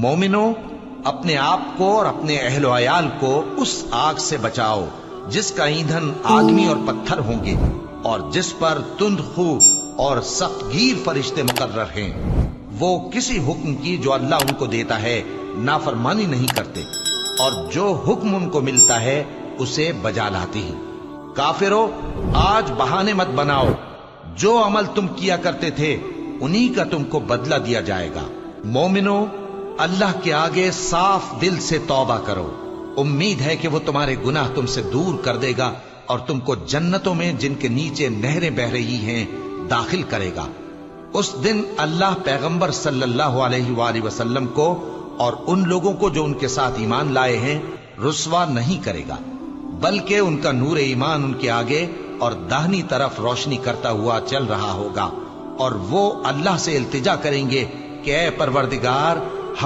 مومنو، اپنے آپ کو اور اپنے اہل و عیال کو اس آگ سے بچاؤ جس کا ایندھن آدمی اور پتھر ہوں گے، اور جس پر تند خو اور سخت گیر فرشتے مقرر ہیں۔ وہ کسی حکم کی جو اللہ ان کو دیتا ہے نافرمانی نہیں کرتے، اور جو حکم ان کو ملتا ہے اسے بجا لاتے ہیں۔ کافرو، آج بہانے مت بناؤ، جو عمل تم کیا کرتے تھے انہی کا تم کو بدلہ دیا جائے گا۔ مومنو، اللہ کے آگے صاف دل سے توبہ کرو، امید ہے کہ وہ تمہارے گناہ تم سے دور کر دے گا اور تم کو جنتوں میں جن کے نیچے نہریں بہ رہی ہیں داخل کرے گا۔ اس دن اللہ پیغمبر صلی اللہ علیہ وآلہ وسلم کو اور ان لوگوں کو جو ان کے ساتھ ایمان لائے ہیں رسوا نہیں کرے گا، بلکہ ان کا نور ایمان ان کے آگے اور داہنی طرف روشنی کرتا ہوا چل رہا ہوگا، اور وہ اللہ سے التجا کریں گے کہ اے پروردگار